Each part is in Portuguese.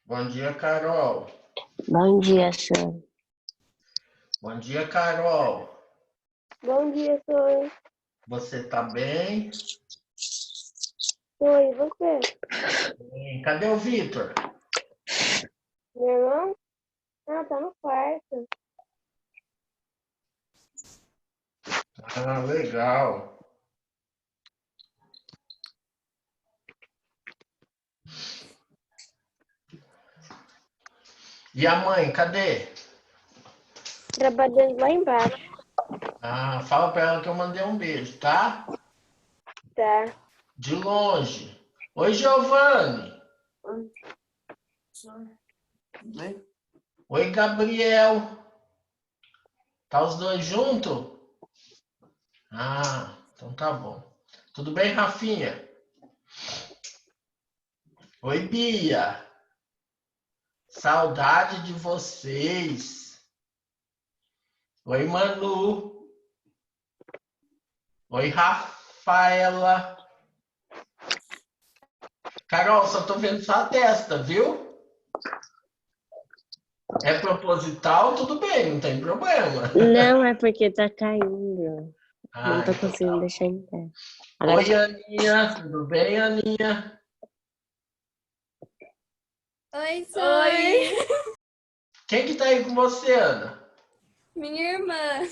Bom dia, Carol. Bom dia, senhor. Bom dia, Carol. Bom dia, senhor. Você tá bem? Oi, você? Bem. Cadê o Vitor? Meu irmão? Ah, tá no quarto. Ah, legal. E a mãe, cadê? Trabalhando lá embaixo. Ah, fala pra ela que eu mandei um beijo, tá? Tá. De longe. Oi, Giovanni. Oi, Gabriel. Tá os dois juntos? Ah, então tá bom. Tudo bem, Rafinha? Oi, Bia. Saudade de vocês. Oi, Manu. Oi, Rafaela. Carol, só tô vendo sua testa, viu? É proposital, tudo bem, não tem problema. Não, é porque tá caindo. Não tô Então conseguindo tá. deixar em pé. Agora Oi, Aninha, tudo bem, Aninha? Oi, Oi! Quem que tá aí com você, Ana? Minha irmã.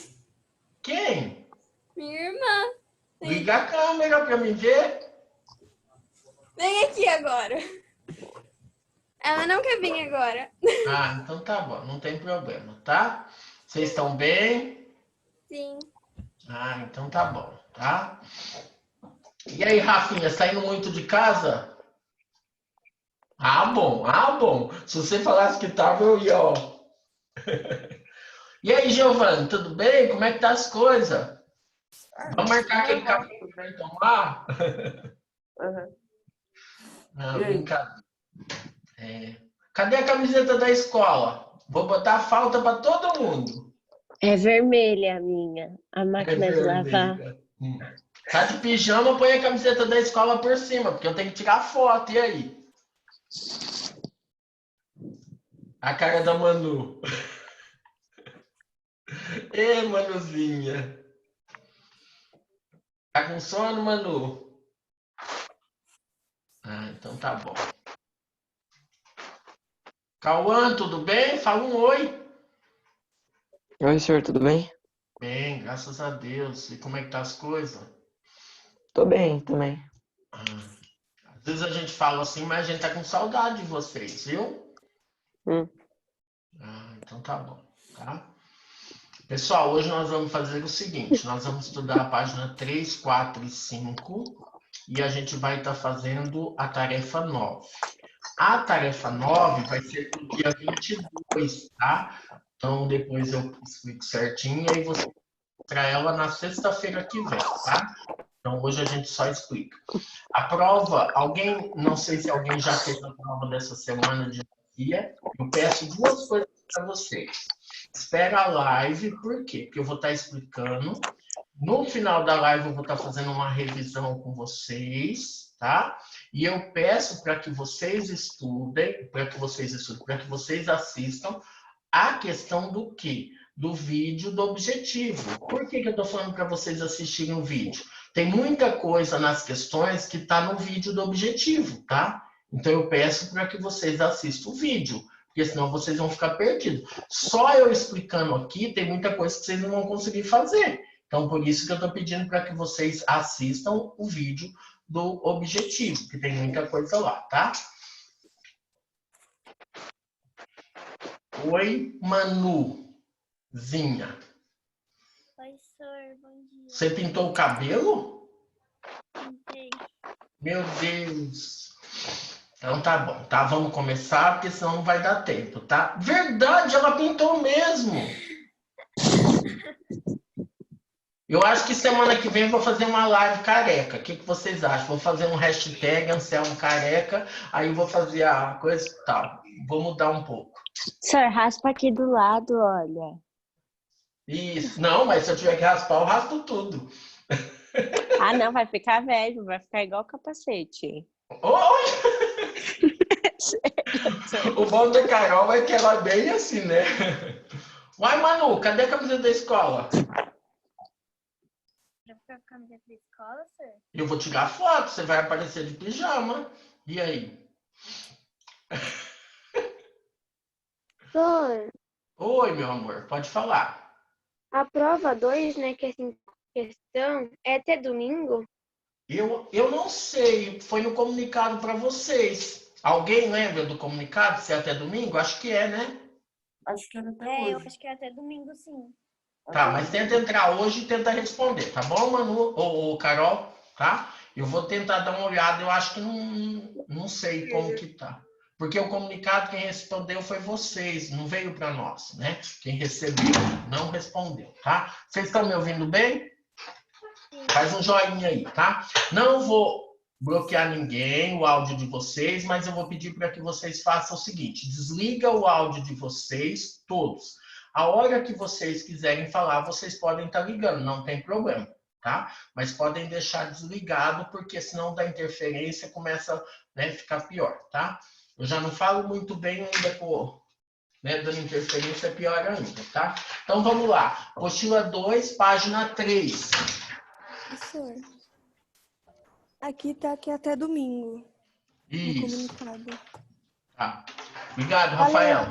Quem? Minha irmã. Liga a câmera pra me ver. Vem aqui agora. Ela não quer vir agora. Ah, então tá bom, não tem problema, tá? Vocês estão bem? Sim. Ah, então tá bom, tá? E aí, Rafinha, saindo muito de casa? Ah, bom, ah, bom. Se você falasse que tava, eu ia, ó. E aí, Giovanni, tudo bem? Como é que tá as coisas? Vamos marcar aquele café pra gente tomar? Não, brincadeira. É. Cadê a camiseta da escola? Vou botar falta pra todo mundo. é vermelha a minha. A máquina de lavar. Vermelha. Tá de pijama, põe a camiseta da escola por cima, porque eu tenho que tirar foto. E aí? A cara da Manu. Ê, Manuzinha. Tá com sono, Manu? Ah, então tá bom. Cauã, tudo bem? Fala um oi. Oi, senhor, tudo bem? Bem, graças a Deus. E como é que tá as coisas? Tô bem também. Às vezes a gente fala assim, mas a gente tá com saudade de vocês, viu? Hum. Então tá bom, tá? Pessoal, hoje nós vamos fazer o seguinte, nós vamos estudar a página 3, 4 e 5 e a gente vai estar fazendo a tarefa 9. A tarefa 9 vai ser do dia 22, tá? Então depois eu explico certinho e aí você mostra ela na sexta-feira que vem, tá? Então hoje a gente só explica. A prova, alguém, não sei se alguém já fez a prova dessa semana de geografia, eu peço duas coisas para vocês. Espera a live, por quê? Porque eu vou estar explicando. No final da live eu vou estar fazendo uma revisão com vocês, tá? E eu peço para que vocês estudem, para que vocês assistam a questão do quê? Do vídeo do objetivo. Por que eu estou falando para vocês assistirem o vídeo? Tem muita coisa nas questões que está no vídeo do objetivo, tá? Então eu peço para que vocês assistam o vídeo, porque senão vocês vão ficar perdidos. Só eu explicando aqui, tem muita coisa que vocês não vão conseguir fazer. Então, por isso que eu estou pedindo para que vocês assistam o vídeo do objetivo, que tem muita coisa lá, tá? Oi, Manuzinha. Oi, senhor. Bom dia. Você pintou o cabelo? Pintei. Meu Deus. Então tá bom, tá? Vamos começar, porque senão não vai dar tempo, tá? Verdade, ela pintou mesmo. Eu acho que semana que vem eu vou fazer uma live careca. O que vocês acham? Vou fazer um hashtag Anselmo Careca, aí eu vou fazer a coisa e tal. Vou mudar um pouco. Senhor, raspa aqui do lado, olha. Isso. Não, mas se eu tiver que raspar, eu raspo tudo. Ah, não, vai ficar velho, vai ficar igual capacete. Oi! O bom da Carol é que ela é bem assim, né? Uai, Manu, cadê a camiseta da escola? Pra ficar com a camiseta da escola, sir? Eu vou tirar foto, você vai aparecer de pijama. E aí? Sor, Oi, meu amor, pode falar. a prova 2, né, que é assim, questão, é até domingo? Eu não sei, foi no comunicado para vocês. Alguém lembra do comunicado? Se é até domingo? Acho que é, né? Acho que era até Eu hoje. acho que é até domingo, sim. Tá, mas tenta entrar hoje e tenta responder, tá bom, Manu? Ou Carol, tá? Eu vou tentar dar uma olhada, eu acho que não sei como que tá. Porque o comunicado, quem respondeu foi vocês, não veio para nós, né? Quem recebeu não respondeu, tá? Vocês estão me ouvindo bem? Faz um joinha aí, tá? Não vou bloquear ninguém, o áudio de vocês, mas eu vou pedir para que vocês façam o seguinte: desliga o áudio de vocês, todos. A hora que vocês quiserem falar, vocês podem estar ligando, não tem problema, tá? Mas podem deixar desligado, porque senão da interferência começa, né, a ficar pior, tá? Eu já não falo muito bem ainda, pô, né, dando interferência é pior ainda, tá? Então vamos lá. Apostila 2, página 3. Professor, aqui tá que é até domingo, no Isso. comunicado. Tá. Obrigado, Rafael.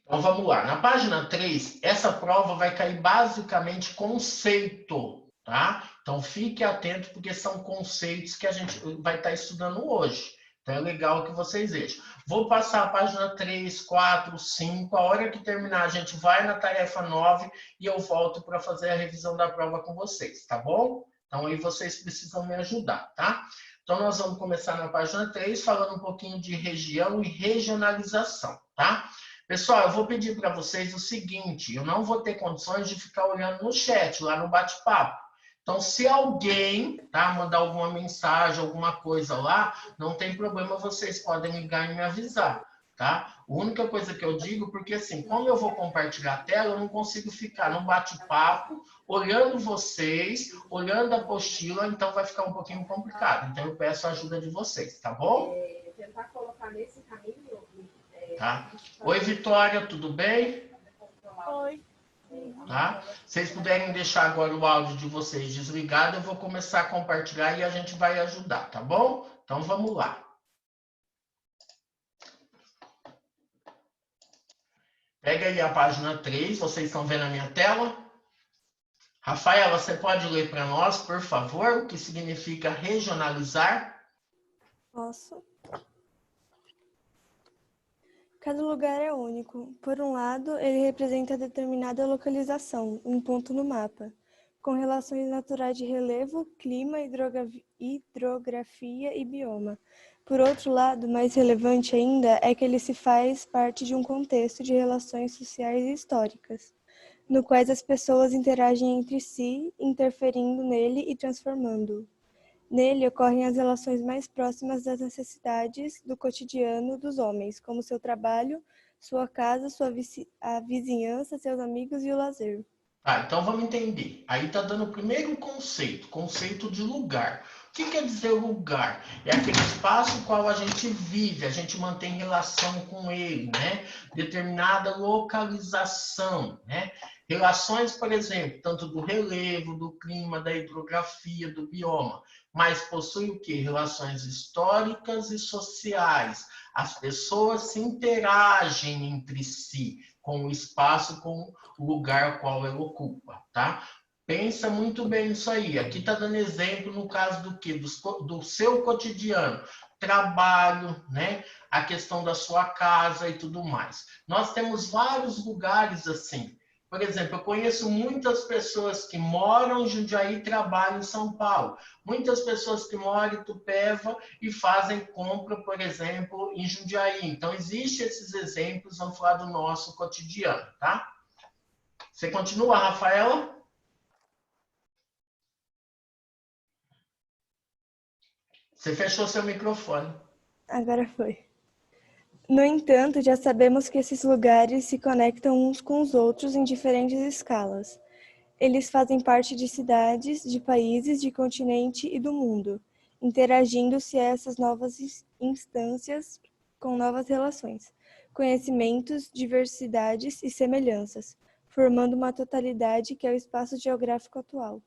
Então vamos lá. Na página 3, essa prova vai cair basicamente conceito, tá? Então fique atento, porque são conceitos que a gente vai estar estudando hoje. Então é legal que vocês vejam. Vou passar a página 3, 4, 5. A hora que terminar, a gente vai na tarefa 9 e eu volto para fazer a revisão da prova com vocês, tá bom? Então aí vocês precisam me ajudar, tá? Então nós vamos começar na página 3, falando um pouquinho de região e regionalização, tá? Pessoal, eu vou pedir para vocês o seguinte: eu não vou ter condições de ficar olhando no chat, lá no bate-papo. Então, se alguém, tá, mandar alguma mensagem, alguma coisa lá, não tem problema, vocês podem ligar e me avisar, tá? A única coisa que eu digo, porque assim, como eu vou compartilhar a tela, eu não consigo ficar no bate-papo, olhando vocês, olhando a apostila, então vai ficar um pouquinho complicado. Então, eu peço a ajuda de vocês, tá bom? Tentar colocar nesse caminho. Tá? Oi, Vitória, tudo bem? Oi. Tá? Se vocês puderem deixar agora o áudio de vocês desligado, eu vou começar a compartilhar e a gente vai ajudar, tá bom? Então vamos lá. Pega aí a página 3, vocês estão vendo a minha tela? Rafaela, você pode ler para nós, por favor, o que significa regionalizar? Posso? Cada lugar é único. Por um lado, ele representa determinada localização, um ponto no mapa, com relações naturais de relevo, clima, hidrografia e bioma. Por outro lado, mais relevante ainda é que ele se faz parte de um contexto de relações sociais e históricas, no quais as pessoas interagem entre si, interferindo nele e transformando-o. Nele ocorrem as relações mais próximas das necessidades do cotidiano dos homens, como seu trabalho, sua casa, a vizinhança, seus amigos e o lazer. Tá, então vamos entender. Aí está dando o primeiro conceito de lugar. O que quer dizer lugar? É aquele espaço no qual a gente vive, a gente mantém relação com ele, né? Determinada localização, né? Relações, por exemplo, tanto do relevo, do clima, da hidrografia, do bioma, mas possui o quê? Relações históricas e sociais. As pessoas se interagem entre si, com o espaço, com o lugar qual ela ocupa, tá? Pensa muito bem nisso aí. Aqui está dando exemplo no caso do quê? Do seu cotidiano. Trabalho, né? A questão da sua casa e tudo mais. Nós temos vários lugares assim. Por exemplo, eu conheço muitas pessoas que moram em Jundiaí e trabalham em São Paulo. Muitas pessoas que moram em Itupeva e fazem compra, por exemplo, em Jundiaí. Então, existem esses exemplos, vamos falar do nosso cotidiano, tá? Você continua, Rafaela? Você fechou seu microfone. Agora foi. No entanto, já sabemos que esses lugares se conectam uns com os outros em diferentes escalas. Eles fazem parte de cidades, de países, de continente e do mundo. interagindo-se a essas novas instâncias com novas relações, conhecimentos, diversidades e semelhanças, formando uma totalidade que é o espaço geográfico atual.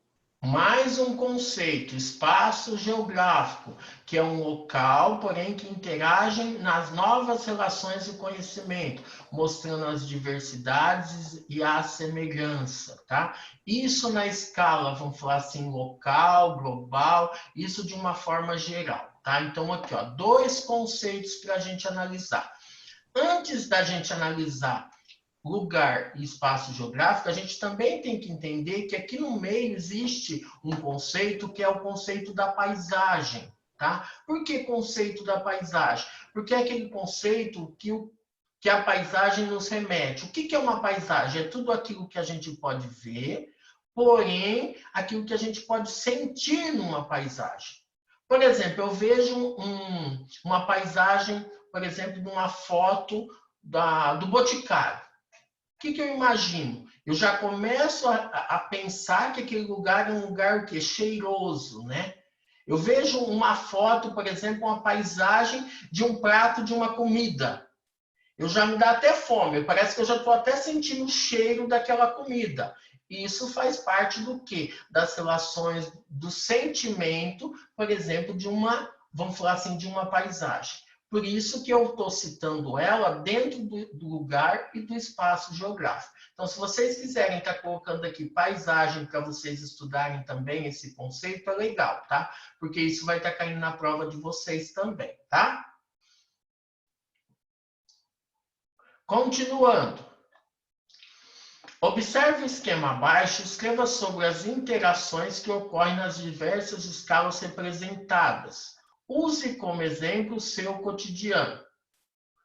Mais um conceito, espaço geográfico, que é um local, porém, que interagem nas novas relações do conhecimento, mostrando as diversidades e a semelhança, tá? Isso na escala, vamos falar assim, local, global, isso de uma forma geral, tá? Então, aqui, ó, 2 conceitos para a gente analisar. Antes da gente analisar lugar e espaço geográfico, a gente também tem que entender que aqui no meio existe um conceito que é o conceito da paisagem, tá? Por que conceito da paisagem? Porque é aquele conceito que a paisagem nos remete. O que é uma paisagem? É tudo aquilo que a gente pode ver, porém, aquilo que a gente pode sentir numa paisagem. Por exemplo, eu vejo uma paisagem, por exemplo, numa foto do Boticário. O que eu imagino? Eu já começo a pensar que aquele lugar é um lugar o quê? Cheiroso, né? Eu vejo uma foto, por exemplo, uma paisagem de um prato de uma comida. Eu já me dá até fome, parece que eu já estou até sentindo o cheiro daquela comida. E isso faz parte do quê? Das relações do sentimento, por exemplo, de uma, vamos falar assim, de uma paisagem. Por isso que eu estou citando ela dentro do lugar e do espaço geográfico. Então, se vocês quiserem estar colocando aqui paisagem para vocês estudarem também esse conceito, é legal, tá? Porque isso vai estar caindo na prova de vocês também, tá? Continuando. Observe o esquema abaixo e escreva sobre as interações que ocorrem nas diversas escalas representadas. Use como exemplo o seu cotidiano.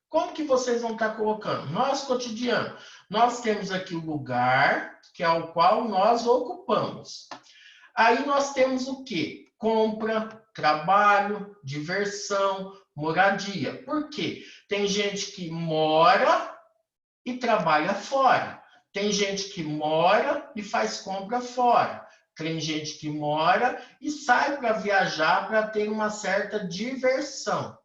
Como que vocês vão estar colocando? Nosso cotidiano. Nós temos aqui o lugar, que é o qual nós ocupamos. Aí nós temos o quê? Compra, trabalho, diversão, moradia. Por quê? Tem gente que mora e trabalha fora. Tem gente que mora e faz compra fora. Tem gente que mora e sai para viajar para ter uma certa diversão.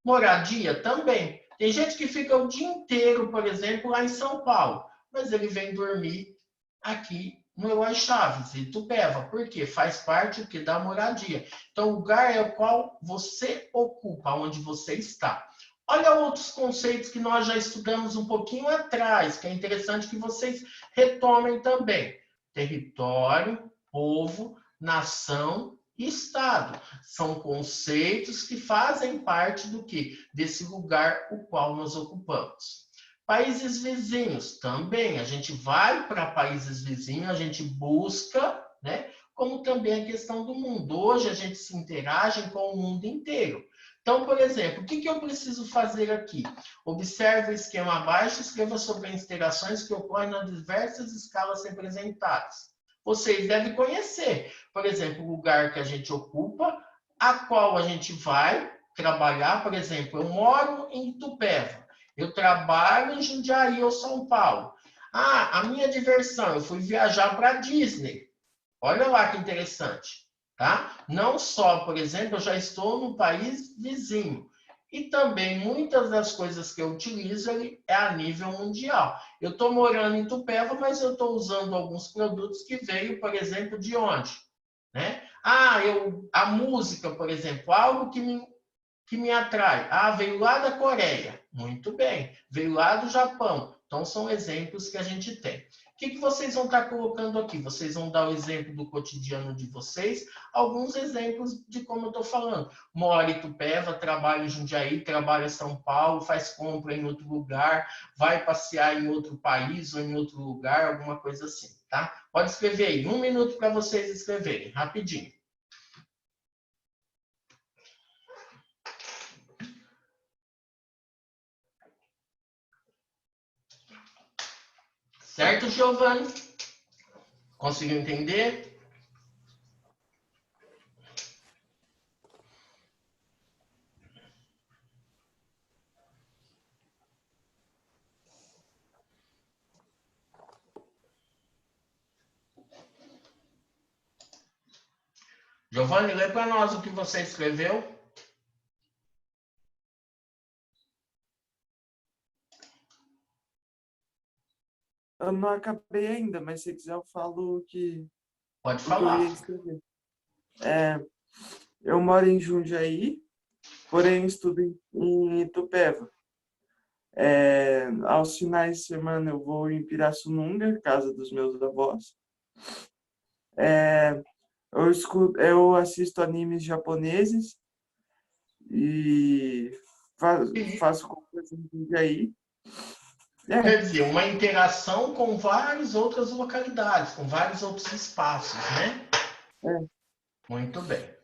Moradia também. Tem gente que fica o dia inteiro, por exemplo, lá em São Paulo, mas ele vem dormir aqui no Eloy Chaves, em Itupeva. Por quê? Faz parte aqui da moradia. Então, o lugar é o qual você ocupa, onde você está. Olha outros conceitos que nós já estudamos um pouquinho atrás, que é interessante que vocês retomem também. Território, povo, nação e Estado. São conceitos que fazem parte do quê? Desse lugar o qual nós ocupamos. Países vizinhos, também. A gente vai para países vizinhos, a gente busca, né? Como também a questão do mundo. Hoje a gente se interage com o mundo inteiro. Então, por exemplo, o que eu preciso fazer aqui? Observe o esquema abaixo e escreva sobre as interações que ocorrem nas diversas escalas representadas. Vocês devem conhecer, por exemplo, o lugar que a gente ocupa, a qual a gente vai trabalhar. Por exemplo, eu moro em Itupeva, eu trabalho em Jundiaí ou São Paulo. Ah, a minha diversão, eu fui viajar para a Disney. Olha lá que interessante. Tá? Não só, por exemplo, eu já estou no país vizinho. E também muitas das coisas que eu utilizo é a nível mundial. Eu estou morando em Itupeva, mas eu estou usando alguns produtos que veio, por exemplo, de onde? Né? A música, por exemplo, algo que me atrai. Ah, veio lá da Coreia. Muito bem. Veio lá do Japão. Então, são exemplos que a gente tem. O que vocês vão estar colocando aqui? Vocês vão dar o exemplo do cotidiano de vocês, alguns exemplos de como eu estou falando. Mora em Itupeva, trabalha em Jundiaí, trabalha em São Paulo, faz compra em outro lugar, vai passear em outro país ou em outro lugar, alguma coisa assim, tá? Pode escrever aí, 1 minuto para vocês escreverem, rapidinho. Certo, Giovanni? Conseguiu entender? Giovanni, lê para nós o que você escreveu. Eu não acabei ainda, mas se quiser eu falo Pode o que eu falar. ia escrever. Eu moro em Jundiaí, porém estudo em Itupeva. Aos finais de semana eu vou em Pirassununga, casa dos meus avós. Eu assisto animes japoneses e faço compras em Jundiaí. Quer dizer, uma interação com várias outras localidades, com vários outros espaços, né? Muito bem.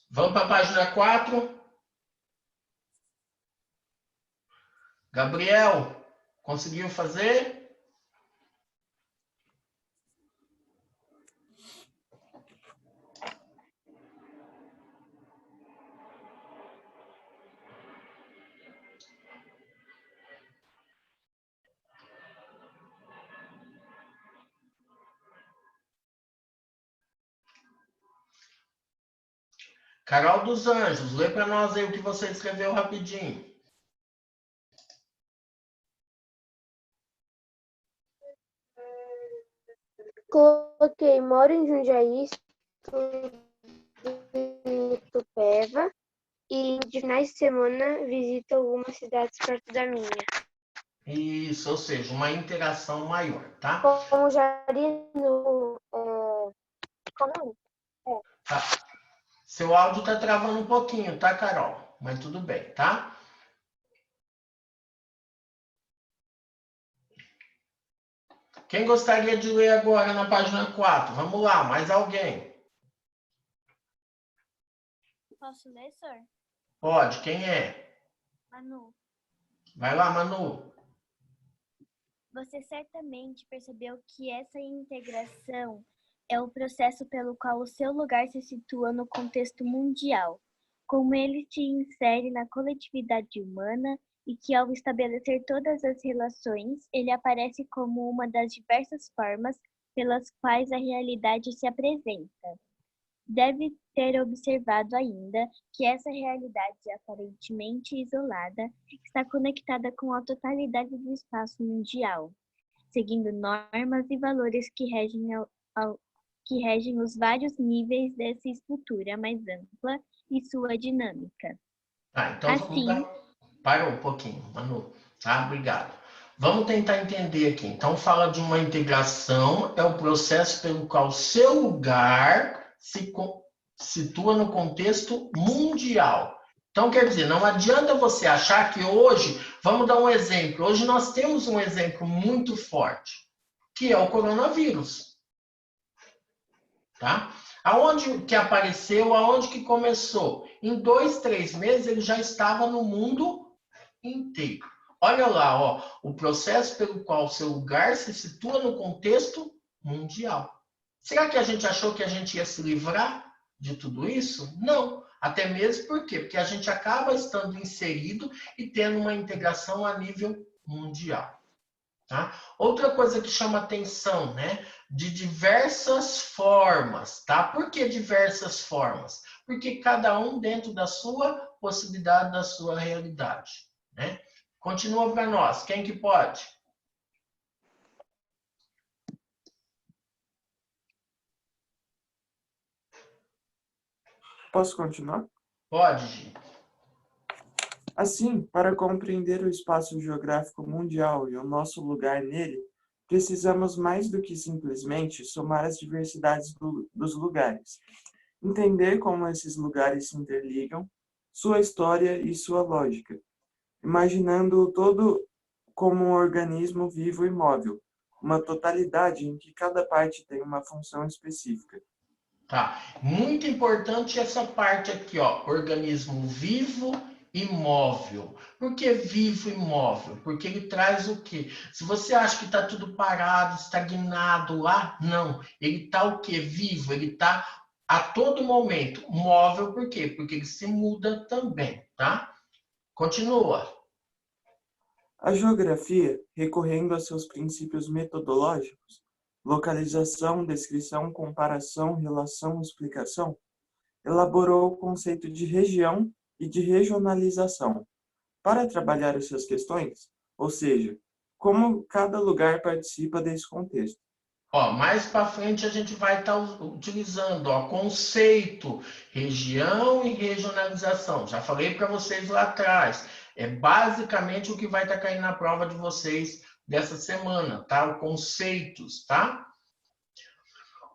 Vamos para a página 4. Gabriel, conseguiu fazer? Carol dos Anjos, lê para nós aí o que você escreveu rapidinho. Coloquei, moro em Jundiaí, estudo em Itupeva e de finais de semana visito algumas cidades perto da minha. Isso, ou seja, uma interação maior, tá? Como já li no... Como Tá. Seu áudio tá travando um pouquinho, tá, Carol? Mas tudo bem, tá? Quem gostaria de ler agora na página 4? Vamos lá, mais alguém? Posso ler, senhor? Pode, quem é? Manu, Vai lá, Manu. você certamente percebeu que essa integração é o processo pelo qual o seu lugar se situa no contexto mundial, como ele te insere na coletividade humana e que, ao estabelecer todas as relações, ele aparece como uma das diversas formas pelas quais a realidade se apresenta. Deve ter observado ainda que essa realidade aparentemente isolada está conectada com a totalidade do espaço mundial, seguindo normas e valores que regem os vários níveis dessa estrutura mais ampla e sua dinâmica. Tá, então vamos dar... Parou um pouquinho, Manu. Tá, obrigado. Vamos tentar entender aqui. Então, fala de uma integração, é o processo pelo qual o seu lugar se situa no contexto mundial. Então, quer dizer, não adianta você achar que hoje, vamos dar um exemplo, hoje nós temos um exemplo muito forte, que é o coronavírus. Tá? Aonde que apareceu, aonde que começou? Em 2, 3 meses ele já estava no mundo inteiro. Olha lá, ó, o processo pelo qual o seu lugar se situa no contexto mundial. Será que a gente achou que a gente ia se livrar de tudo isso? Não. Até mesmo por quê? Porque a gente acaba estando inserido e tendo uma integração a nível mundial. Tá? Outra coisa que chama atenção, né? De diversas formas, tá? Por que diversas formas? Porque cada um dentro da sua possibilidade, da sua realidade, né? Continua para nós. Quem que pode? Posso continuar? Pode, Gi. Assim, para compreender o espaço geográfico mundial e o nosso lugar nele, precisamos mais do que simplesmente somar as diversidades dos lugares. Entender como esses lugares se interligam, sua história e sua lógica, imaginando o todo como um organismo vivo e móvel, uma totalidade em que cada parte tem uma função específica. Tá. Muito importante essa parte aqui, ó, organismo vivo e móvel. Por que vivo e móvel? Porque ele traz o quê? Se você acha que está tudo parado, estagnado lá, não. Ele está o quê? Vivo, ele está a todo momento. Móvel, por quê? Porque ele se muda também, tá? Continua. A geografia, recorrendo a seus princípios metodológicos, localização, descrição, comparação, relação, explicação, elaborou o conceito de região e de regionalização para trabalhar essas questões, ou seja, como cada lugar participa desse contexto. Ó, mais para frente a gente vai estar utilizando, ó, conceito, região e regionalização. Já falei para vocês lá atrás. É basicamente o que vai estar caindo na prova de vocês dessa semana, tá? Conceitos, tá?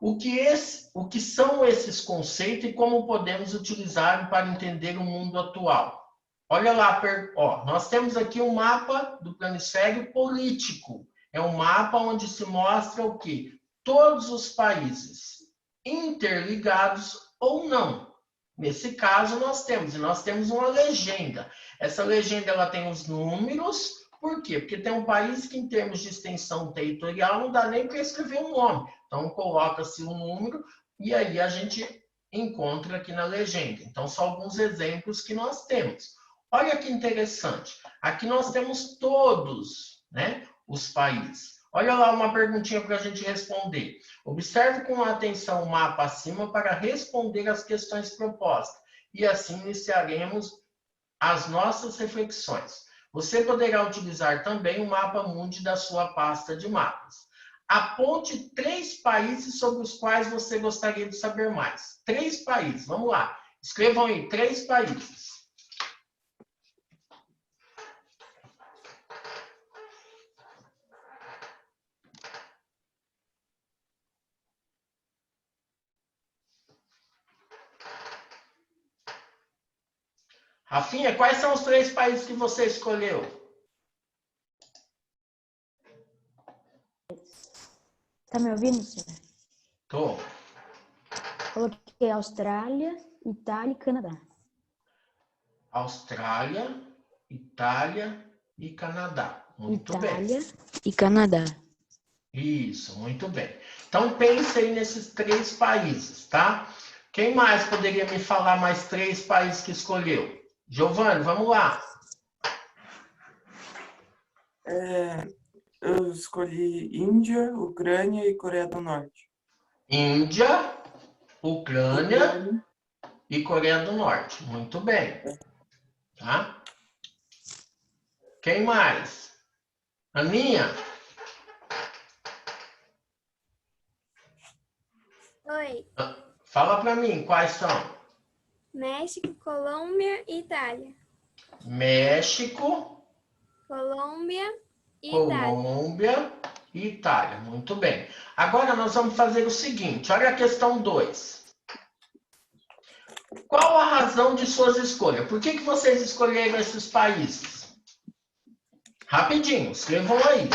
O que são esses conceitos e como podemos utilizar para entender o mundo atual? Olha lá, ó, nós temos aqui um mapa do planisfério político. É um mapa onde se mostra o quê? Todos os países interligados ou não. Nesse caso, nós temos uma legenda. Essa legenda ela tem os números. Por quê? Porque tem um país que, em termos de extensão territorial, não dá nem para escrever um nome. Então, coloca-se um número e aí a gente encontra aqui na legenda. Então, são alguns exemplos que nós temos. Olha que interessante. Aqui nós temos todos, né, os países. Olha lá uma perguntinha para a gente responder. Observe com atenção o mapa acima para responder as questões propostas. E assim iniciaremos as nossas reflexões. Você poderá utilizar também o mapa mundi da sua pasta de mapas. Aponte 3 países sobre os quais você gostaria de saber mais. 3 países, vamos lá. Escrevam aí, 3 países. Rafinha, quais são os 3 países que você escolheu? Tá me ouvindo, senhor? Tô. Coloquei Austrália, Itália e Canadá. Austrália, Itália e Canadá. Muito bem. Itália e Canadá. Isso, muito bem. Então, pense aí nesses 3 países, tá? Quem mais poderia me falar mais 3 países que escolheu? Giovanni, vamos lá. Eu escolhi Índia, Ucrânia e Coreia do Norte. Índia, Ucrânia e Coreia do Norte. Muito bem. Tá? Quem mais? Aninha? Oi. Fala para mim, quais são? México, Colômbia e Itália. México, Colômbia e Colômbia e Itália. Muito bem. Agora nós vamos fazer o seguinte. Olha a questão 2. Qual a razão de suas escolhas? Por que vocês escolheram esses países? Rapidinho, escrevam aí.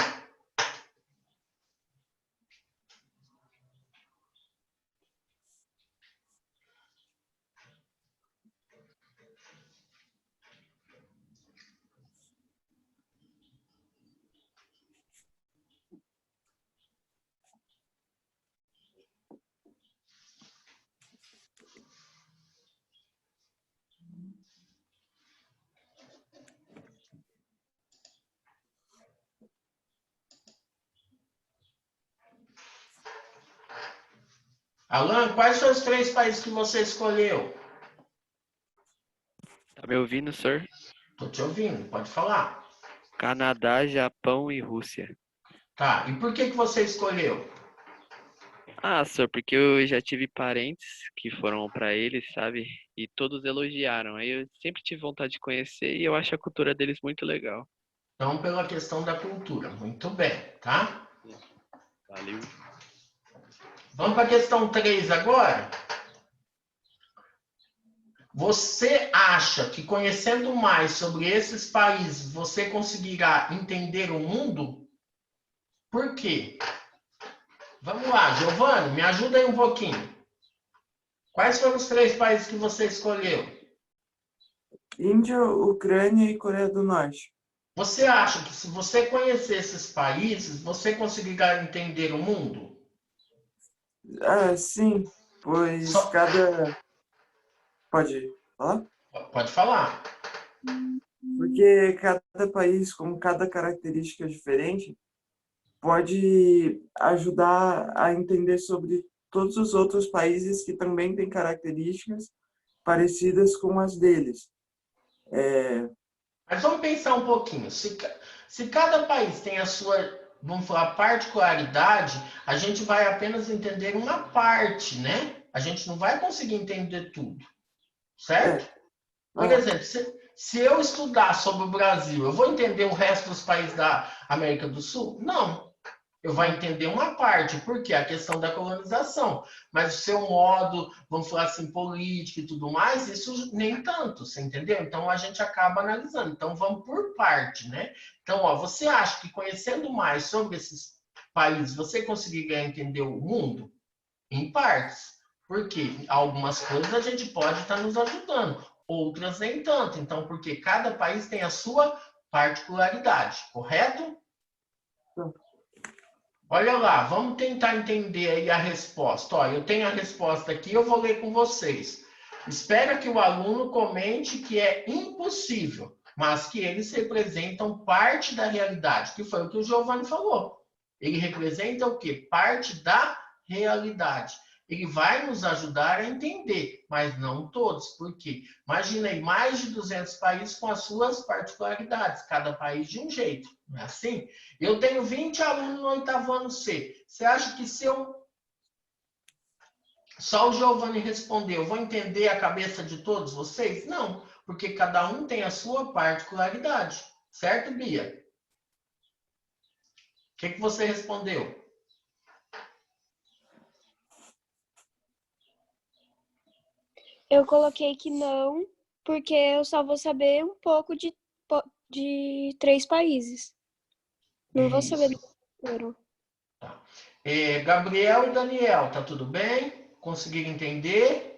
Alan, quais são os 3 países que você escolheu? Tá me ouvindo, senhor? Tô te ouvindo, pode falar. Canadá, Japão e Rússia. Tá, e por que você escolheu? Ah, senhor, porque eu já tive parentes que foram para eles, sabe? E todos elogiaram. Aí eu sempre tive vontade de conhecer e eu acho a cultura deles muito legal. Então, pela questão da cultura. Muito bem, tá? Valeu. Vamos para a questão 3 agora? Você acha que conhecendo mais sobre esses países, você conseguirá entender o mundo? Por quê? Vamos lá, Giovanni, me ajuda aí um pouquinho. Quais foram os 3 países que você escolheu? Índia, Ucrânia e Coreia do Norte. Você acha que se você conhecer esses países, você conseguirá entender o mundo? Ah, sim, pois cada... Pode falar? Pode falar. Porque cada país, com cada característica diferente, pode ajudar a entender sobre todos os outros países que também têm características parecidas com as deles. Mas vamos pensar um pouquinho. Se cada país tem a sua, vamos falar, particularidade, a gente vai apenas entender uma parte, né? A gente não vai conseguir entender tudo, certo? Por exemplo, se eu estudar sobre o Brasil, eu vou entender o resto dos países da América do Sul? Não. Eu vou entender uma parte, porque a questão da colonização. Mas o seu modo, vamos falar assim, político e tudo mais, isso nem tanto, você entendeu? Então a gente acaba analisando. Então vamos por parte, né? Então, ó, você acha que conhecendo mais sobre esses países, você conseguiria entender o mundo? Em partes. Porque algumas coisas a gente pode estar nos ajudando, outras nem tanto. Então, porque cada país tem a sua particularidade, correto? Olha lá, vamos tentar entender aí a resposta. Ó, eu tenho a resposta aqui, eu vou ler com vocês. Espero que o aluno comente que é impossível, mas que eles representam parte da realidade, que foi o que o Giovanni falou. Ele representa o quê? Parte da realidade. Ele vai nos ajudar a entender, mas não todos. Por quê? Imaginei mais de 200 países com as suas particularidades, cada país de um jeito, não é assim? Eu tenho 20 alunos no oitavo ano C. Você acha que se eu... Só o Giovanni respondeu, eu vou entender a cabeça de todos vocês? Não, porque cada um tem a sua particularidade. Certo, Bia? O que você respondeu? Eu coloquei que não, porque eu só vou saber um pouco de 3 países. Não vou saber do inteiro. Tá. Gabriel e Daniel, tá tudo bem? Conseguiram entender?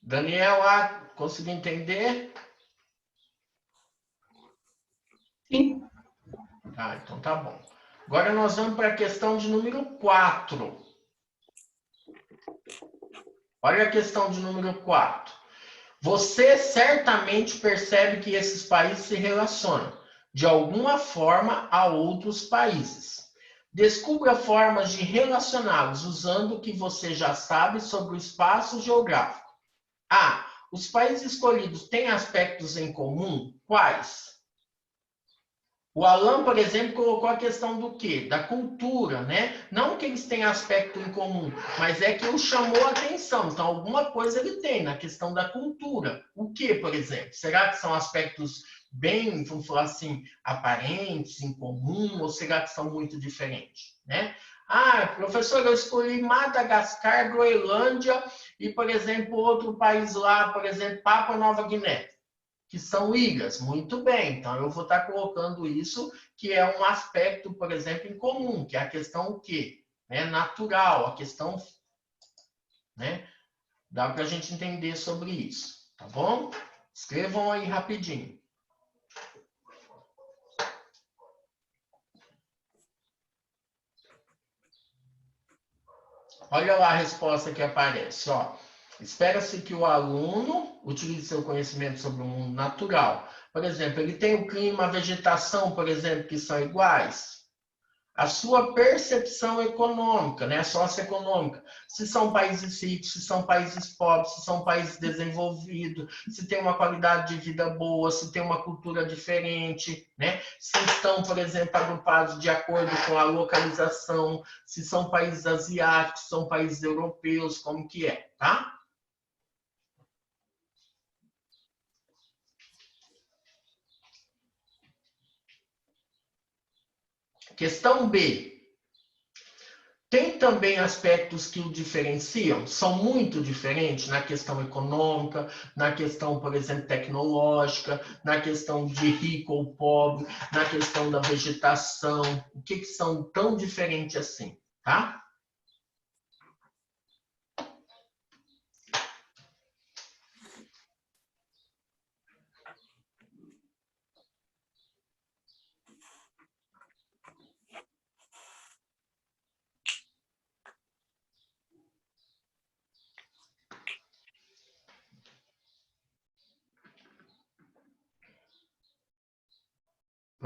Daniel, conseguiu entender? Sim. Ah, então tá bom. Agora nós vamos para a questão de número 4. Olha a questão de número 4. Você certamente percebe que esses países se relacionam, de alguma forma, a outros países. Descubra formas de relacioná-los usando o que você já sabe sobre o espaço geográfico. A. Os países escolhidos têm aspectos em comum? Quais? O Alan, por exemplo, colocou a questão do quê? Da cultura, né? Não que eles tenham aspecto em comum, mas é que o chamou a atenção. Então, alguma coisa ele tem na questão da cultura. O que, por exemplo? Será que são aspectos bem, vamos falar assim, aparentes, em comum, ou será que são muito diferentes, né? Ah, professor, eu escolhi Madagascar, Groenlândia e, por exemplo, outro país lá, por exemplo, Papua Nova Guiné, que são ilhas. Muito bem, então eu vou estar colocando isso, que é um aspecto, por exemplo, em comum, que é a questão o quê? Natural, a questão, né? Dá para a gente entender sobre isso, tá bom? Escrevam aí rapidinho. Olha lá a resposta que aparece, ó. Espera-se que o aluno utilize seu conhecimento sobre o mundo natural. Por exemplo, ele tem o clima, a vegetação, por exemplo, que são iguais. A sua percepção econômica, né, socioeconômica. Se são países ricos, se são países pobres, se são países desenvolvidos, se tem uma qualidade de vida boa, se tem uma cultura diferente, né? Se estão, por exemplo, agrupados de acordo com a localização, se são países asiáticos, se são países europeus, como que é, tá? Questão B. Tem também aspectos que o diferenciam, são muito diferentes na questão econômica, na questão, por exemplo, tecnológica, na questão de rico ou pobre, na questão da vegetação. O que são tão diferentes assim, tá?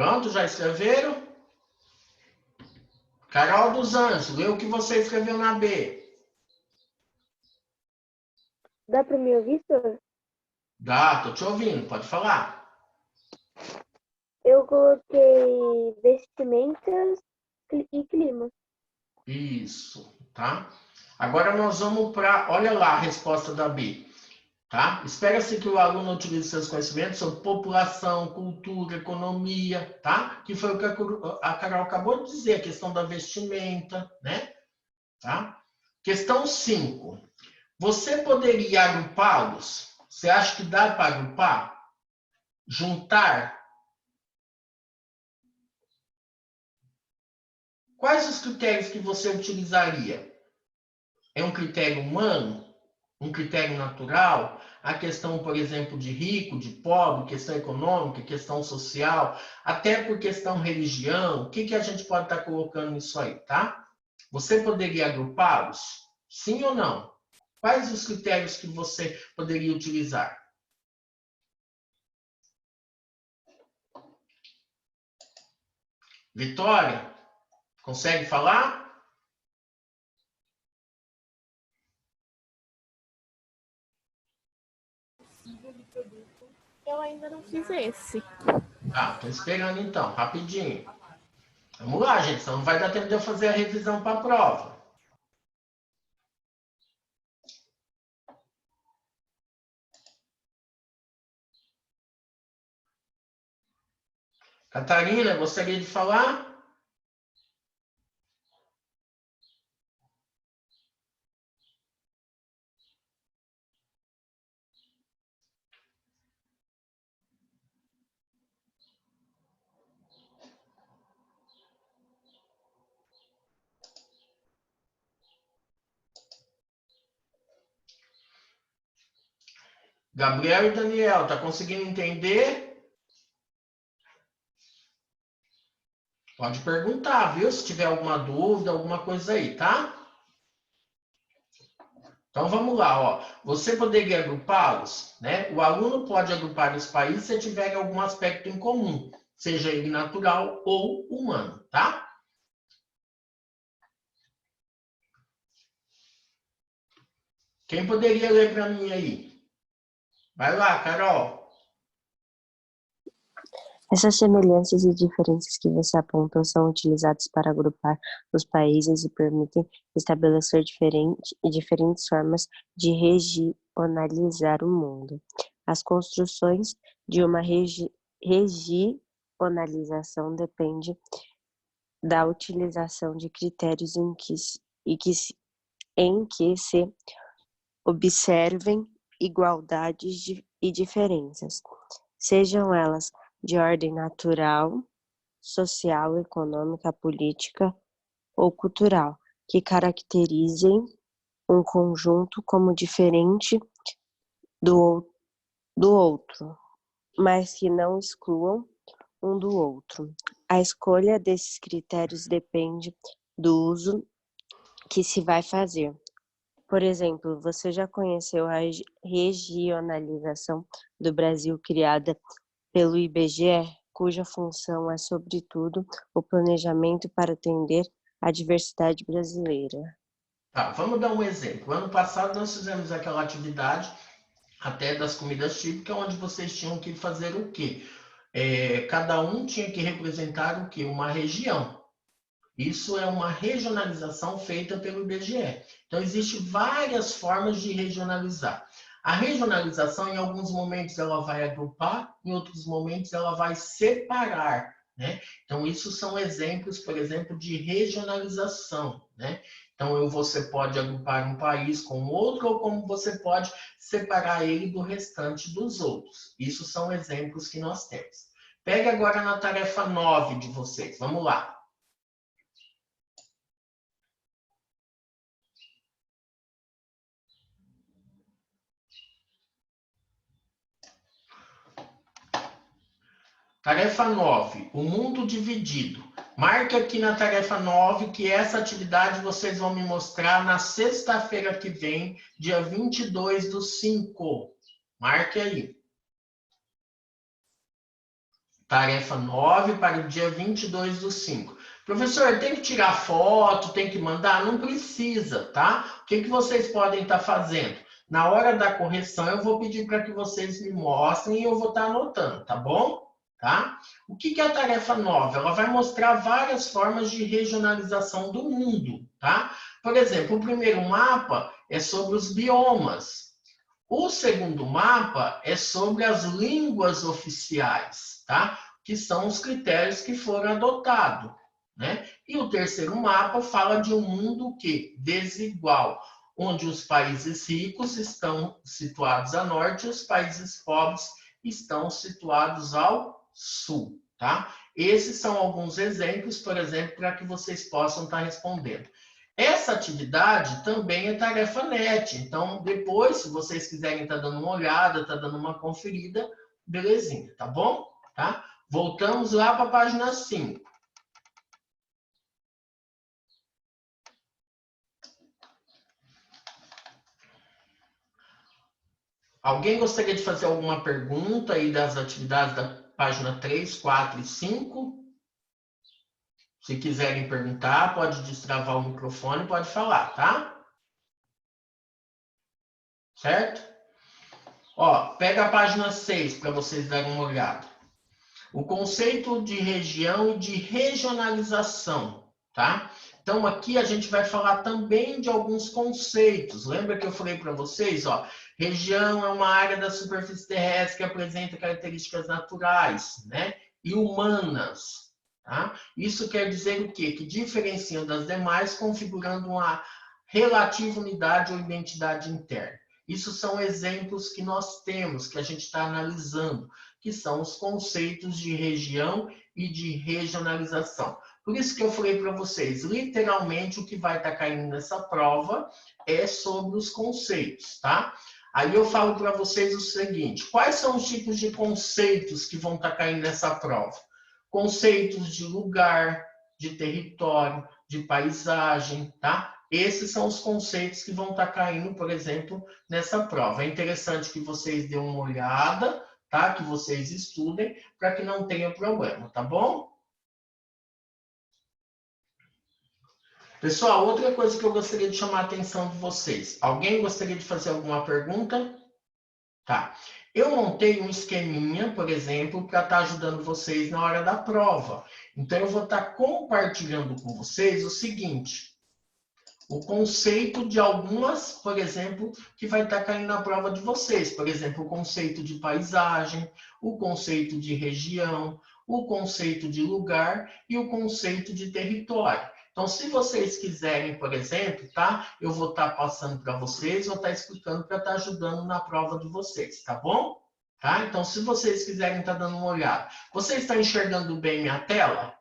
Pronto, já escreveram? Carol dos Anjos, lê o que você escreveu na B. Dá para me ouvir, senhor? Dá, tô te ouvindo, pode falar. Eu coloquei vestimentas e clima. Isso, tá? Agora nós vamos para, olha lá a resposta da B, tá? Espera-se que o aluno utilize seus conhecimentos sobre população, cultura, economia, tá? Que foi o que a Carol acabou de dizer, a questão da vestimenta, né? Tá? Questão 5. Você poderia agrupá-los? Você acha que dá para agrupar? Juntar? Quais os critérios que você utilizaria? É um critério humano? Um critério natural? A questão, por exemplo, de rico, de pobre, questão econômica, questão social, até por questão religião, o que a gente pode estar colocando nisso aí, tá? Você poderia agrupá-los? Sim ou não? Quais os critérios que você poderia utilizar? Vitória, consegue falar? Eu ainda não fiz esse. Ah, tô esperando então, rapidinho. Vamos lá, gente, senão não vai dar tempo de eu fazer a revisão para a prova. Catarina, gostaria de falar? Gabriel e Daniel, tá conseguindo entender? Pode perguntar, viu? Se tiver alguma dúvida, alguma coisa aí, tá? Então vamos lá, ó. Você poderia agrupá-los, né? O aluno pode agrupar os países se tiver algum aspecto em comum, seja ele natural ou humano, tá? Quem poderia ler para mim aí? Vai lá, Carol. Essas semelhanças e diferenças que você apontou são utilizadas para agrupar os países e permitem estabelecer diferentes formas de regionalizar o mundo. As construções de uma regionalização dependem da utilização de critérios em que se observem igualdades e diferenças, sejam elas de ordem natural, social, econômica, política ou cultural, que caracterizem um conjunto como diferente do outro, mas que não excluam um do outro. A escolha desses critérios depende do uso que se vai fazer. Por exemplo, você já conheceu a regionalização do Brasil criada pelo IBGE, cuja função é, sobretudo, o planejamento para atender à diversidade brasileira. Tá, vamos dar um exemplo. Ano passado nós fizemos aquela atividade até das comidas típicas, onde vocês tinham que fazer o quê? Cada um tinha que representar o quê? Uma região. Isso é uma regionalização feita pelo IBGE. Então, existem várias formas de regionalizar. A regionalização, em alguns momentos, ela vai agrupar, em outros momentos, ela vai separar, né? Então, isso são exemplos, por exemplo, de regionalização, né? Então, você pode agrupar um país com outro, ou como você pode separar ele do restante dos outros. Isso são exemplos que nós temos. Pegue agora na tarefa 9 de vocês. Vamos lá. Tarefa 9, o mundo dividido. Marque aqui na tarefa 9 que essa atividade vocês vão me mostrar na sexta-feira que vem, dia 22/5. Marque aí. Tarefa 9 para o dia 22/5. Professor, tem que tirar foto, tem que mandar? Não precisa, tá? O que vocês podem estar fazendo? Na hora da correção, eu vou pedir para que vocês me mostrem e eu vou estar anotando, tá bom? Tá? O que é a tarefa 9? Ela vai mostrar várias formas de regionalização do mundo, tá? Por exemplo, o primeiro mapa é sobre os biomas. O segundo mapa é sobre as línguas oficiais, tá? Que são os critérios que foram adotados, né? E o terceiro mapa fala de um mundo que desigual, onde os países ricos estão situados a norte e os países pobres estão situados ao sul, tá? Esses são alguns exemplos, por exemplo, para que vocês possam estar respondendo. Essa atividade também é tarefa NET, então depois, se vocês quiserem estar dando uma olhada, estar dando uma conferida, belezinha, tá bom? Tá? Voltamos lá para a página 5. Alguém gostaria de fazer alguma pergunta aí das atividades da página 3, 4 e 5? Se quiserem perguntar, pode destravar o microfone, pode falar, tá? Certo? Ó, pega a página 6 para vocês darem uma olhada. O conceito de região e de regionalização, tá? Então, aqui a gente vai falar também de alguns conceitos. Lembra que eu falei para vocês, ó, região é uma área da superfície terrestre que apresenta características naturais, né, e humanas, tá? Isso quer dizer o quê? Que diferenciam das demais, configurando uma relativa unidade ou identidade interna. Isso são exemplos que nós temos, que a gente está analisando, que são os conceitos de região e de regionalização. Por isso que eu falei para vocês, literalmente o que vai estar caindo nessa prova é sobre os conceitos, tá? Aí eu falo para vocês o seguinte, quais são os tipos de conceitos que vão estar caindo nessa prova? Conceitos de lugar, de território, de paisagem, tá? Esses são os conceitos que vão estar caindo, por exemplo, nessa prova. É interessante que vocês dêem uma olhada, tá? Que vocês estudem, para que não tenha problema, tá bom? Pessoal, outra coisa que eu gostaria de chamar a atenção de vocês. Alguém gostaria de fazer alguma pergunta? Tá. Eu montei um esqueminha, por exemplo, para estar ajudando vocês na hora da prova. Então, eu vou estar compartilhando com vocês o seguinte. O conceito de algumas, por exemplo, que vai estar caindo na prova de vocês. Por exemplo, o conceito de paisagem, o conceito de região, o conceito de lugar e o conceito de território. Então, se vocês quiserem, por exemplo, tá? Eu vou estar passando para vocês, vou estar explicando para estar ajudando na prova de vocês, tá bom? Tá? Então, se vocês quiserem estar dando uma olhada. Vocês estão enxergando bem minha tela?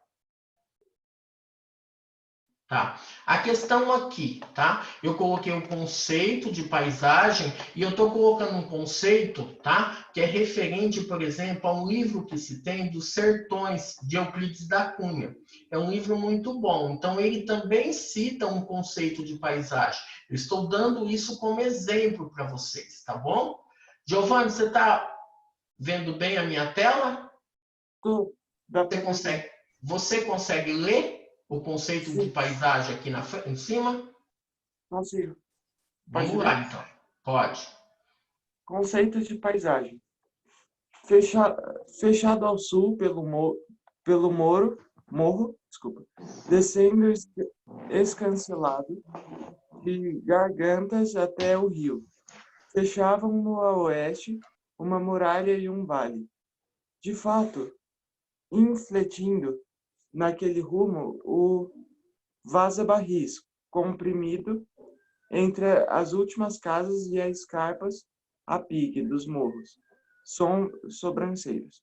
Tá. A questão aqui, tá? Eu coloquei o conceito de paisagem e eu estou colocando um conceito, tá? Que é referente, por exemplo, a um livro que se tem dos Sertões, de Euclides da Cunha. É um livro muito bom. Então, ele também cita um conceito de paisagem. Eu estou dando isso como exemplo para vocês, tá bom? Giovanni, você está vendo bem a minha tela? Você consegue ler o conceito de paisagem aqui em cima? Consigo. Vamos lá, então. Pode. Conceito de paisagem. Fechado ao sul pelo morro, descendo escancelado de Gargantas até o rio. Fechavam no oeste uma muralha e um vale. De fato, infletindo naquele rumo o vaza-barris, comprimido entre as últimas casas e as escarpas a pique dos morros, sobranceiros.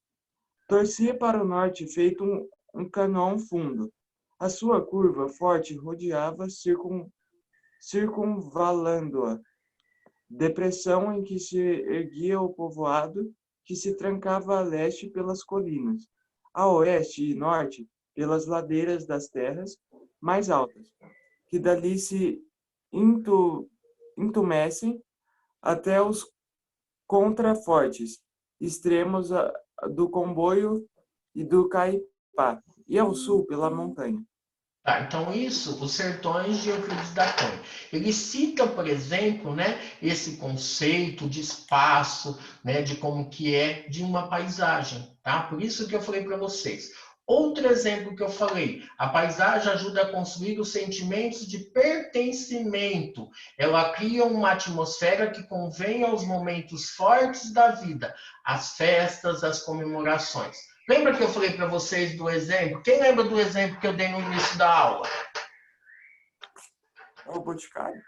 Torcia para o norte feito um canão fundo. A sua curva forte rodeava, circunvalando-a, depressão em que se erguia o povoado, que se trancava a leste pelas colinas, a oeste e norte pelas ladeiras das terras mais altas, que dali se intumescem até os contrafortes extremos do comboio e do Caipá, e ao sul pela montanha. Tá, então isso, os sertões de Euclides da Cunha. Ele cita, por exemplo, né, esse conceito de espaço, né, de como que é de uma paisagem, tá? Por isso que eu falei para vocês. Outro exemplo que eu falei, a paisagem ajuda a construir os sentimentos de pertencimento. Ela cria uma atmosfera que convém aos momentos fortes da vida, as festas, as comemorações. Lembra que eu falei para vocês do exemplo? Quem lembra do exemplo que eu dei no início da aula? O Boticário.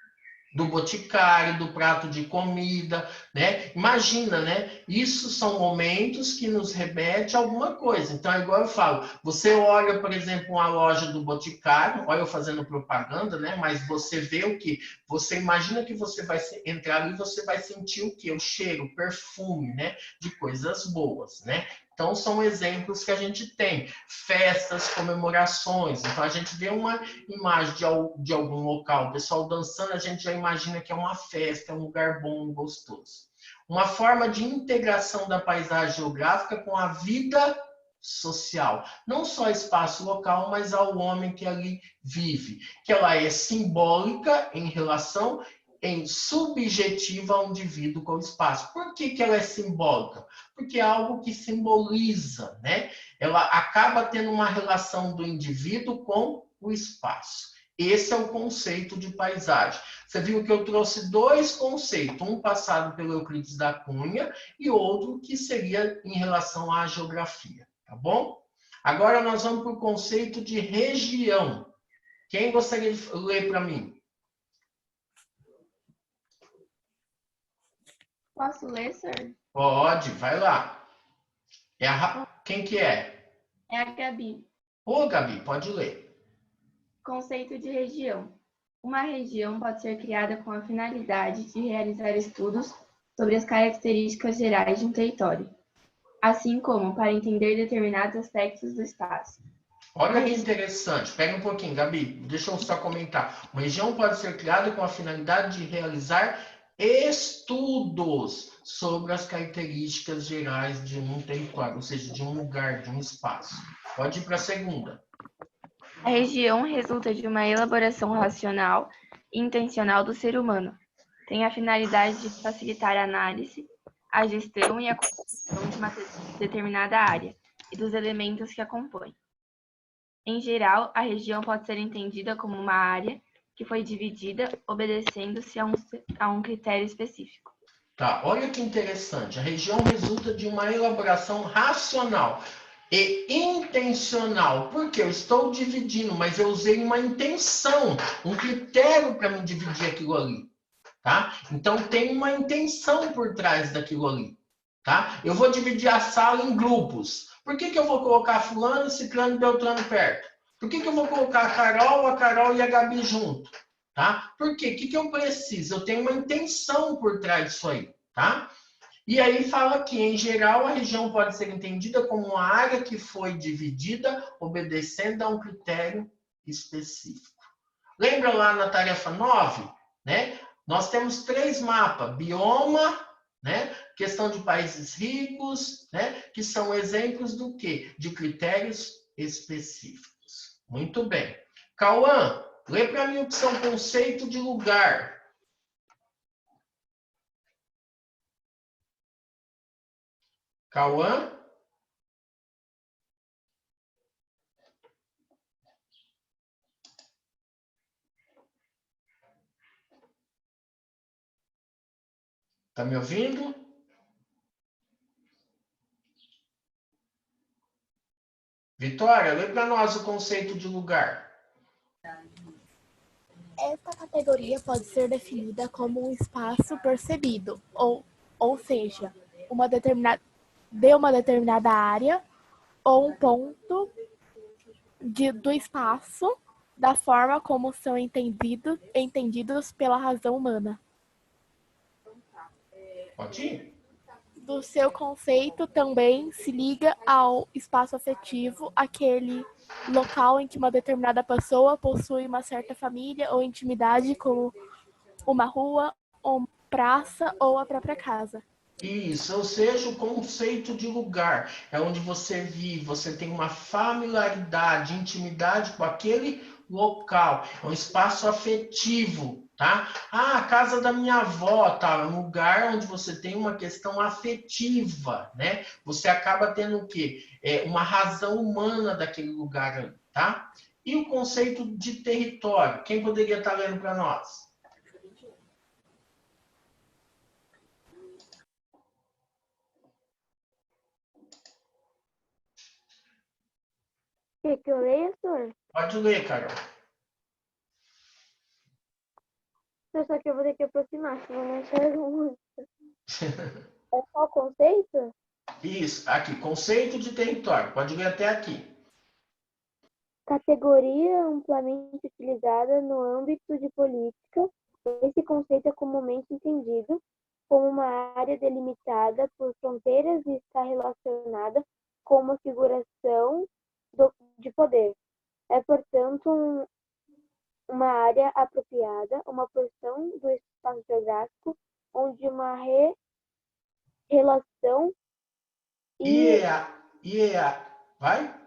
Do boticário, do prato de comida, né? Imagina, né? Isso são momentos que nos remete a alguma coisa. Então, é igual eu falo, você olha, por exemplo, uma loja do boticário, olha eu fazendo propaganda, né? Mas você vê o quê? Você imagina que você vai entrar ali e você vai sentir o quê? O cheiro, o perfume, né? De coisas boas, né? Então, são exemplos que a gente tem. Festas, comemorações. Então, a gente vê uma imagem de algum local, o pessoal dançando, a gente já imagina que é uma festa, é um lugar bom, gostoso. Uma forma de integração da paisagem geográfica com a vida social. Não só espaço local, mas ao homem que ali vive. Que ela é simbólica em relação subjetiva ao indivíduo com o espaço. Por que ela é simbólica? Porque é algo que simboliza, né? Ela acaba tendo uma relação do indivíduo com o espaço. Esse é o conceito de paisagem. Você viu que eu trouxe dois conceitos, um passado pelo Euclides da Cunha e outro que seria em relação à geografia, tá bom? Agora nós vamos para o conceito de região. Quem gostaria de ler para mim? Posso ler, sir? Pode, vai lá. Quem que é? É a Gabi. Ô, Gabi, pode ler. Conceito de região. Uma região pode ser criada com a finalidade de realizar estudos sobre as características gerais de um território, assim como para entender determinados aspectos do espaço. Olha que interessante. Pega um pouquinho, Gabi. Deixa eu só comentar. Uma região pode ser criada com a finalidade de realizar estudos sobre as características gerais de um território, ou seja, de um lugar, de um espaço. Pode ir para a segunda. A região resulta de uma elaboração racional e intencional do ser humano. Tem a finalidade de facilitar a análise, a gestão e a construção de uma determinada área e dos elementos que a compõem. Em geral, a região pode ser entendida como uma área que foi dividida obedecendo-se a um critério específico. Tá, olha que interessante. A região resulta de uma elaboração racional e intencional. Porque eu estou dividindo, mas eu usei uma intenção, um critério para me dividir aquilo ali. Tá? Então, tem uma intenção por trás daquilo ali. Tá? Eu vou dividir a sala em grupos. Por que eu vou colocar fulano, ciclano e beltrano perto? Por que eu vou colocar a Carol e a Gabi junto? Tá? Por quê? O que eu preciso? Eu tenho uma intenção por trás disso aí. Tá? E aí fala que, em geral, a região pode ser entendida como uma área que foi dividida obedecendo a um critério específico. Lembra lá na tarefa 9? Né? Nós temos 3 mapas. Bioma, né? Questão de países ricos, né? Que são exemplos do quê? De critérios específicos. Muito bem. Cauã, lê para mim o que são conceito de lugar. Cauã? Tá me ouvindo? Vitória, lê para nós o conceito de lugar. Esta categoria pode ser definida como um espaço percebido, ou seja, de uma determinada área ou um ponto do espaço, da forma como são entendidos pela razão humana. Pode ir. Do seu conceito também se liga ao espaço afetivo, aquele local em que uma determinada pessoa possui uma certa família ou intimidade, como uma rua, ou praça ou a própria casa. Isso, ou seja, o conceito de lugar é onde você vive, você tem uma familiaridade, intimidade com aquele local, é um espaço afetivo, tá? Ah, a casa da minha avó, tá? É um lugar onde você tem uma questão afetiva, né? Você acaba tendo o quê? Uma razão humana daquele lugar ali, tá? E o conceito de território, quem poderia estar lendo para nós? Quer que eu leia, senhor? Pode ler, Carol. Só que eu vou ter que aproximar, senão eu não enxergo muito. É só o conceito? Isso, aqui, conceito de território. Pode ler até aqui. Categoria amplamente utilizada no âmbito de política, esse conceito é comumente entendido como uma área delimitada por fronteiras e está relacionada com uma figuração de poder. É, portanto, uma área apropriada, uma porção do espaço geográfico onde uma relação vai?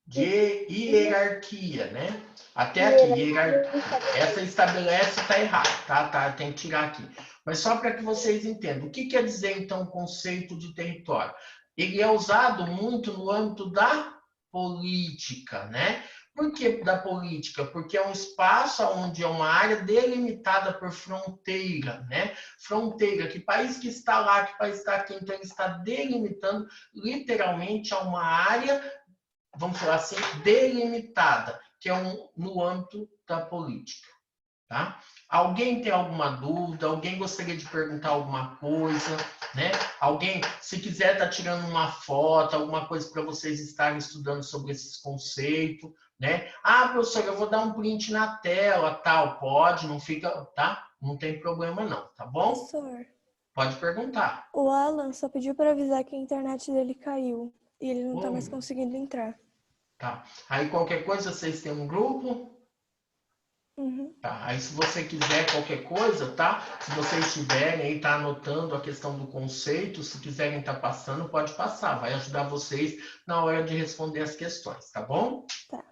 De hierarquia, né? Até aqui, hierarquia. Essa estabelece está errado, tá? Tem que tirar aqui. Mas só para que vocês entendam. O que quer dizer, então, o conceito de território? Ele é usado muito no âmbito da política, né? Por que da política? Porque é um espaço onde é uma área delimitada por fronteira, né? Fronteira, que país que está lá, que país está aqui, então ele está delimitando literalmente a uma área, vamos falar assim, delimitada, que é no âmbito da política, tá? Alguém tem alguma dúvida? Alguém gostaria de perguntar alguma coisa, né? Alguém, se quiser, tá tirando uma foto, alguma coisa para vocês estarem estudando sobre esses conceitos, né? Ah, professor, eu vou dar um print na tela, tal, pode, não fica, tá? Não tem problema não, tá bom? Professor, pode perguntar. O Alan só pediu para avisar que a internet dele caiu e ele não tá mais conseguindo entrar. Tá. Aí qualquer coisa, vocês têm um grupo? Uhum. Tá, aí se você quiser qualquer coisa, tá? Se vocês tiverem aí, tá anotando a questão do conceito, se quiserem estar passando, pode passar. Vai ajudar vocês na hora de responder as questões, tá bom? Tá.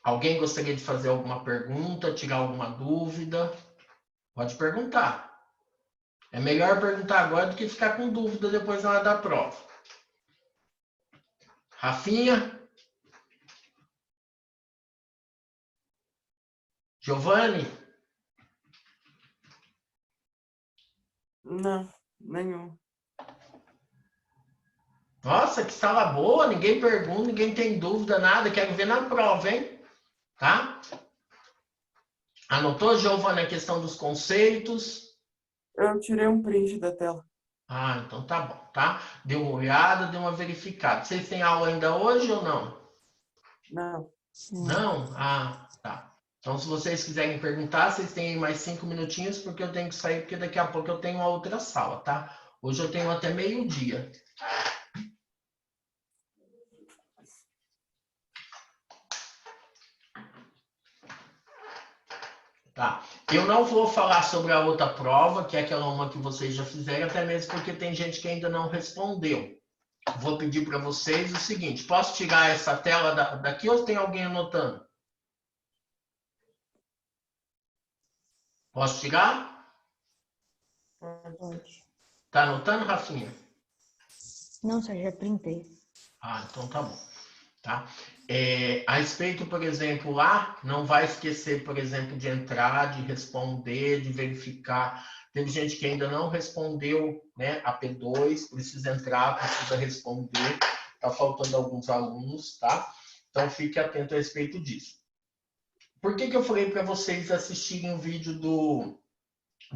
Alguém gostaria de fazer alguma pergunta, tirar alguma dúvida? Pode perguntar. É melhor perguntar agora do que ficar com dúvida depois na hora da prova. Rafinha? Giovanni? Não, nenhum. Nossa, que sala boa, ninguém pergunta, ninguém tem dúvida, nada. Quero ver na prova, hein? Tá? Anotou, Giovanni, a questão dos conceitos? Eu tirei um print da tela. Ah, então tá bom, tá? Deu uma olhada, deu uma verificada. Vocês têm aula ainda hoje ou não? Não. Não? Ah, tá. Então, se vocês quiserem perguntar, vocês têm mais 5 minutinhos, porque eu tenho que sair, porque daqui a pouco eu tenho uma outra sala, tá? Hoje eu tenho até meio-dia. Tá. Eu não vou falar sobre a outra prova, que é aquela uma que vocês já fizeram, até mesmo porque tem gente que ainda não respondeu. Vou pedir para vocês o seguinte, posso tirar essa tela daqui ou tem alguém anotando? Posso tirar? Pode. Tá anotando, Rafinha? Não, senhor, já printei. Ah, então tá bom. Tá? A respeito, por exemplo, lá, não vai esquecer, por exemplo, de entrar, de responder, de verificar. Teve gente que ainda não respondeu, né, a P2, precisa entrar, precisa responder. Tá faltando alguns alunos, tá? Então, fique atento a respeito disso. Por que eu falei para vocês assistirem o vídeo do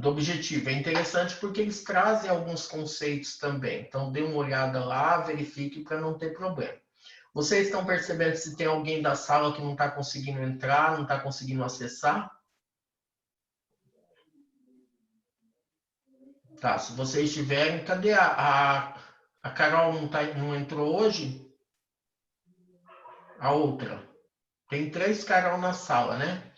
objetivo? É interessante porque eles trazem alguns conceitos também. Então, dê uma olhada lá, verifique para não ter problema. Vocês estão percebendo se tem alguém da sala que não está conseguindo entrar, não está conseguindo acessar? Tá, se vocês tiverem, cadê a Carol não entrou hoje? A outra. Tem 3 Carol na sala, né?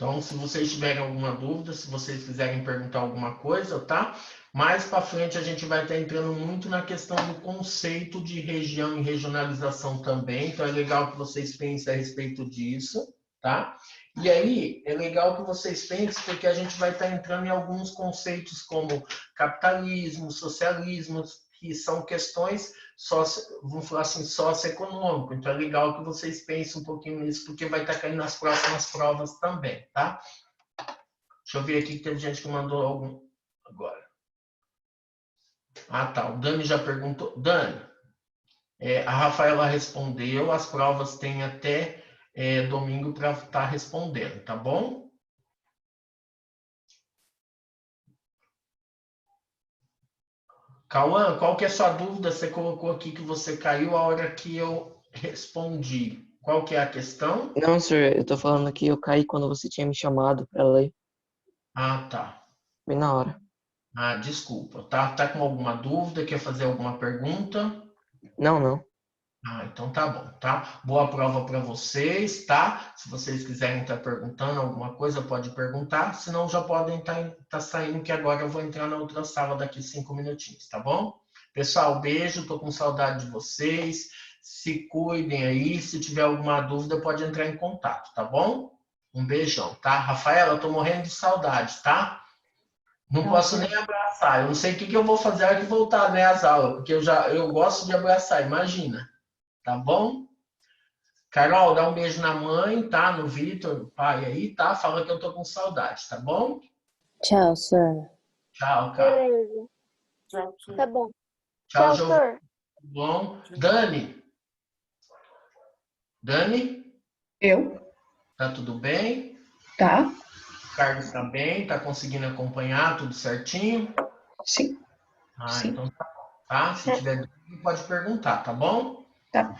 Então, se vocês tiverem alguma dúvida, se vocês quiserem perguntar alguma coisa, tá? Mais para frente a gente vai estar entrando muito na questão do conceito de região e regionalização também. Então, é legal que vocês pensem a respeito disso, tá? E aí, é legal que vocês pensem, porque a gente vai estar entrando em alguns conceitos como capitalismo, socialismo, que são questões vamos falar assim, socioeconômicas. Então, é legal que vocês pensem um pouquinho nisso, porque vai estar caindo nas próximas provas também, tá? Deixa eu ver aqui que teve gente que mandou algum agora. Ah, tá. O Dani já perguntou. Dani, a Rafaela respondeu. As provas têm até domingo para estar respondendo, tá bom? Cauã, qual que é a sua dúvida? Você colocou aqui que você caiu a hora que eu respondi. Qual que é a questão? Não, senhor, eu tô falando que eu caí quando você tinha me chamado para ler. Ah, tá. Bem na hora. Ah, desculpa. Tá com alguma dúvida? Quer fazer alguma pergunta? Não. Ah, então tá bom, tá? Boa prova para vocês, tá? Se vocês quiserem estar perguntando alguma coisa, pode perguntar. Senão já podem estar saindo, que agora eu vou entrar na outra sala daqui 5 minutinhos, tá bom? Pessoal, beijo, tô com saudade de vocês. Se cuidem aí. Se tiver alguma dúvida, pode entrar em contato, tá bom? Um beijão, tá? Rafaela, eu tô morrendo de saudade, tá? Não posso nem abraçar. Eu não sei o que eu vou fazer a hora que voltar, né, às aulas, porque eu gosto de abraçar, imagina. Tá bom? Carol, dá um beijo na mãe, tá? No Vitor, pai aí, tá? Fala que eu tô com saudade, tá bom? Tchau, senhor. Tchau, cara. Beleza. Tchau. Tá bom. Tchau, Tchau, João. senhor. Bom. Dani? Dani? Eu? Tá tudo bem? Tá? Carlos tá bem? Tá conseguindo acompanhar tudo certinho? Sim. Ah, Sim. então tá bom, tá? Se tiver dúvida, pode perguntar, tá bom? Tá.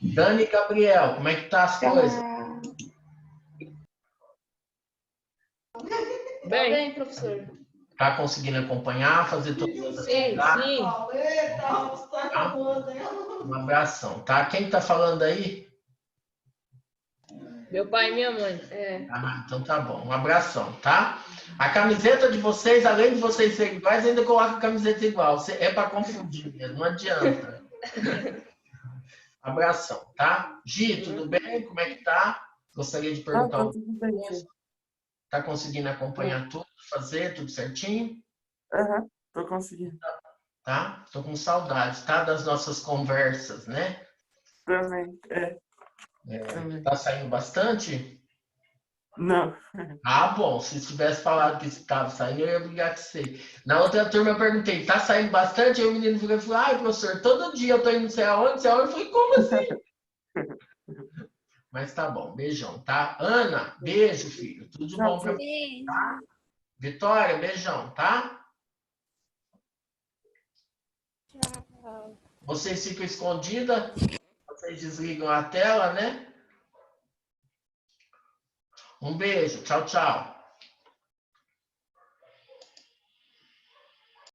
Dani e Gabriel, como é que tá as coisas? Bem, professor. Tá conseguindo acompanhar, fazer todas as atividades? Sim. Tá? Um abração, tá? Quem tá falando aí? Meu pai e minha mãe. Ah, então tá bom. Um abração, tá? A camiseta de vocês, além de vocês serem iguais, ainda coloca a camiseta igual. É para confundir mesmo, não adianta. Abração, tá? Gi, tudo bem? Como é que tá? Gostaria de perguntar Tá tudo bem, sim. Tá conseguindo acompanhar tudo, fazer tudo certinho? Aham, tô conseguindo. Tá? Tô com saudade, tá? Das nossas conversas, né? Também, Tá saindo bastante? Não. Ah, bom, se tivesse falado que estava saindo, eu ia brigar com você. Na outra turma eu perguntei, tá saindo bastante? Aí o menino virou e falou, ai, professor, todo dia eu tô indo não sei aonde, não sei aonde. Eu falei, como assim? Mas tá bom, beijão, tá? Ana, beijo, filho. Tudo de bom pra você, tá? Vitória, beijão, tá? Tchau. Vocês ficam escondidas? Vocês desligam a tela, né? Um beijo. Tchau, tchau.